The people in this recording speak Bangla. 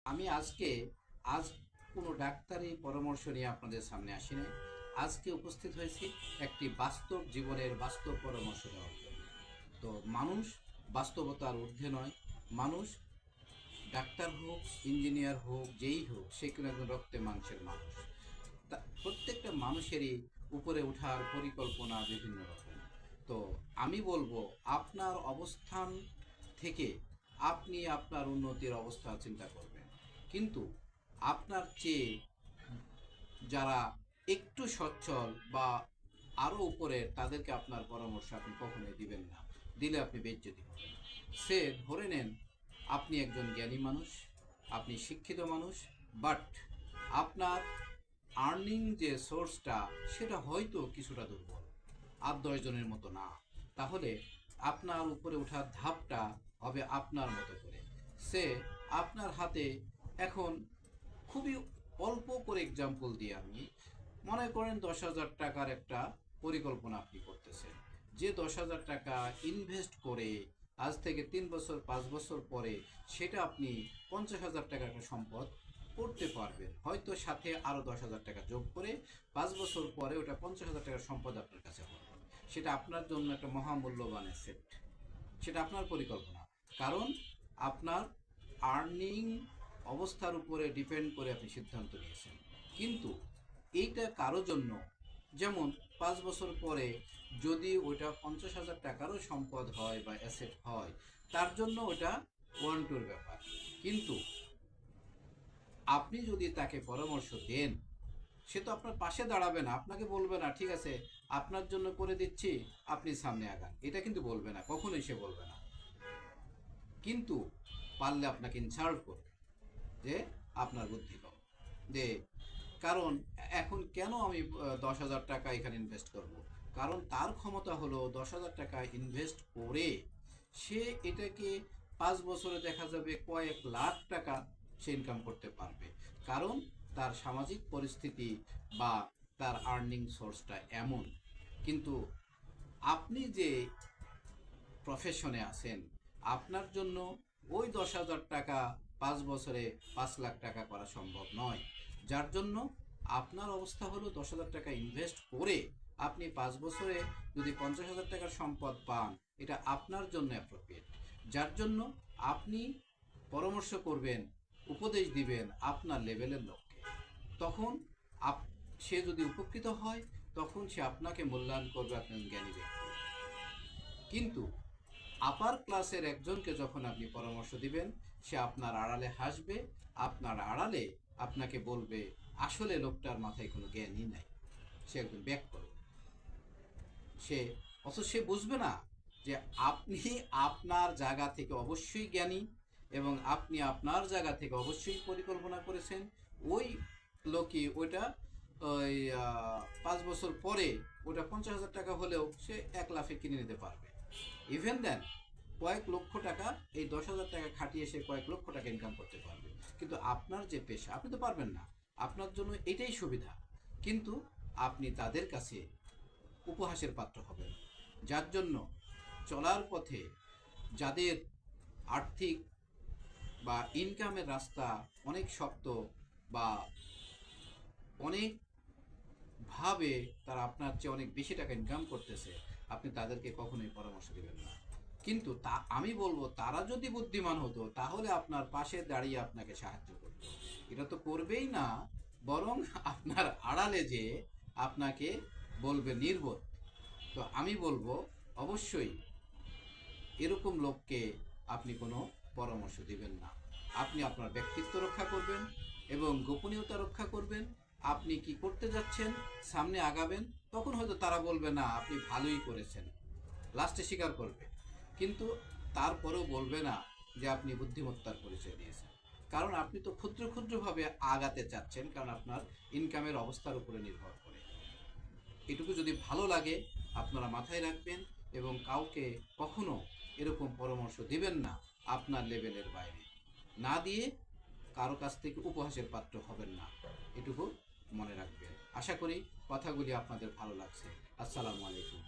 আমি আজ কোনো ডাক্তারি পরামর্শ নিয়ে আপনাদের সামনে আসি নাই। আজকে উপস্থিত হয়েছি একটি বাস্তব জীবনের বাস্তব পরামর্শ দেওয়ার জন্য। তো মানুষ বাস্তবতার ঊর্ধ্বে নয়। মানুষ ডাক্তার হোক, ইঞ্জিনিয়ার হোক, যেই হোক, সে কোনো একজন রক্তে মাংসের মানুষ। তা প্রত্যেকটা মানুষেরই উপরে ওঠার পরিকল্পনা বিভিন্ন রকম। তো আমি বলবো, আপনার অবস্থান থেকে আপনি আপনার উন্নতির অবস্থা চিন্তা করবেন, কিন্তু আপনার চেয়ে যারা একটু সচ্ছল বা আরও উপরের, তাদেরকে আপনার পরামর্শ আপনি কখনোই দিবেন না। দিলে আপনি বেইজ্জতি হবেন। সে ধরে নেন আপনি একজন জ্ঞানী মানুষ, আপনি শিক্ষিত মানুষ, বাট আপনার আর্নিং যে সোর্সটা, সেটা হয়তো কিছুটা দুর্বল, 8-10 জনের মতো না। তাহলে আপনার উপরে ওঠার ধাপটা হবে আপনার মতো করে। সে আপনার হাতে এখন খুবই অল্প করে এক্সাম্পল দিয়ে আমি মনে করেন 10,000 টাকার একটা পরিকল্পনা আপনি করতেছেন। যে 10,000 টাকা ইনভেস্ট করে আজ থেকে 3 বছর 5 বছর পরে সেটা আপনি 50,000 টাকার একটা সম্পদ করতে পারবেন, হয়তো সাথে আরও 10,000 টাকা যোগ করে 5 বছর পরে ওটা 50,000 টাকার সম্পদ আপনার কাছে হবে। সেটা আপনার জন্য একটা মহামূল্যবান অ্যাসেট। সেটা আপনার পরিকল্পনা, কারণ আপনার আর্নিং অবস্থার উপরে ডিপেন্ড করে আপনি সিদ্ধান্ত নিয়েছেন। কিন্তু এইটা কারো জন্য, যেমন 5 বছর পরে যদি ওইটা 50,000 টাকারও সম্পদ হয় বা অ্যাসেট হয়, তার জন্য ওটা ওয়ান টুর ব্যাপার। কিন্তু আপনি যদি তাকে পরামর্শ দেন, সে তো আপনার পাশে দাঁড়াবে না, আপনাকে বলবে না ঠিক আছে আপনার জন্য করে দিচ্ছি, আপনি সামনে আগান, এটা কিন্তু বলবে না, কখনোই সে বলবে না। কিন্তু পারলে আপনাকে ইনসাল্ট করবে যে আপনার বুদ্ধি কম, যে কারণ এখন কেন আমি 10,000 টাকা এখানে ইনভেস্ট করব। কারণ তার ক্ষমতা হলো 10,000 টাকা ইনভেস্ট করে সে এটাকে 5 বছরে দেখা যাবে কয়েক লাখ টাকা সে ইনকাম করতে পারবে। কারণ তার সামাজিক পরিস্থিতি বা তার আর্নিং সোর্সটা এমন। কিন্তু আপনি যে প্রফেশনে আছেন, আপনার জন্য ওই 10,000 টাকা 5 বছরে 5 লাখ টাকা করা সম্ভব নয়। যার জন্য আপনার অবস্থা হলো 10,000 টাকা ইনভেস্ট করে আপনি 5 বছরে যদি 50,000 টাকার সম্পদ পান, এটা আপনার জন্য অ্যাপ্রোপ্রিয়েট। যার জন্য আপনি পরামর্শ করবেন, উপদেশ দিবেন আপনার লেভেলের লোককে। তখন সে যদি উপকৃত হয়, তখন সে আপনাকে মূল্যায়ন করবে, আপনার জ্ঞানী ব্যক্তি। কিন্তু আপার ক্লাসের একজনকে যখন আপনি পরামর্শ দিবেন, সে আপনার আড়ালে হাসবে, আপনার আড়ালে আপনাকে বলবে আসলে লোকটার মাথায় কোনো জ্ঞানই নাই, সে একদম ব্যাক করবে। সে অথচ সে বুঝবে না যে আপনি আপনার জায়গা থেকে অবশ্যই জ্ঞানী এবং আপনি আপনার জায়গা থেকে অবশ্যই পরিকল্পনা করেছেন। ওই লোকই ওইটা ওই 5 বছর পরে ওটা 50,000 টাকা হলেও সে 1 লাখে কিনে নিতে পারবে। ইভেন দেন কয়েক লক্ষ টাকা, এই 10,000 টাকা খাটিয়ে সে কয়েক লক্ষ টাকা ইনকাম করতে পারবে। কিন্তু আপনার যে পেশা, আপনি তো পারবেন না। আপনার জন্য এটাই সুবিধা, কিন্তু আপনি তাদের কাছে উপহাসের পাত্র হবেন। যার জন্য চলার পথে যাদের আর্থিক বা ইনকামের রাস্তা অনেক শক্ত বা অনেকভাবে তারা আপনার চেয়ে অনেক বেশি টাকা ইনকাম করতেছে, আপনি তাদেরকে কখনোই পরামর্শ দেবেন না। কিন্তু আমি বলবো, তারা যদি বুদ্ধিমান হতো তাহলে আপনার পাশে দাঁড়িয়ে আপনাকে সাহায্য করতো। এটা তো করবেই না, বরং আপনার আড়ালে যে আপনাকে বলবে নির্বোধ। তো আমি বলবো, অবশ্যই এরকম লোককে আপনি কোনো পরামর্শ দিবেন না। আপনি আপনার ব্যক্তিত্ব রক্ষা করবেন এবং গোপনীয়তা রক্ষা করবেন। আপনি কি করতে যাচ্ছেন, সামনে আগাবেন, তখন হয়তো তারা বলবে না আপনি ভালোই করেছেন, লাস্টে স্বীকার করবে। কিন্তু তারপরেও বলবে না যে আপনি বুদ্ধিমত্তার পরিচয় দিয়েছেন। কারণ আপনি তো ক্ষুদ্র ক্ষুদ্রভাবে আগাতে চাচ্ছেন, কারণ আপনার ইনকামের অবস্থার উপরে নির্ভর করে। এটুকু যদি ভালো লাগে আপনারা মাথায় রাখবেন, এবং কাউকে কখনো এরকম পরামর্শ দিবেন না আপনার লেভেলের বাইরে। না দিয়ে কারো কাছ থেকে উপহাসের পাত্র হবেন না, এটুকু মনে রাখবেন। আশা করি কথাগুলি আপনাদের ভালো লাগছে। আসসালামু আলাইকুম।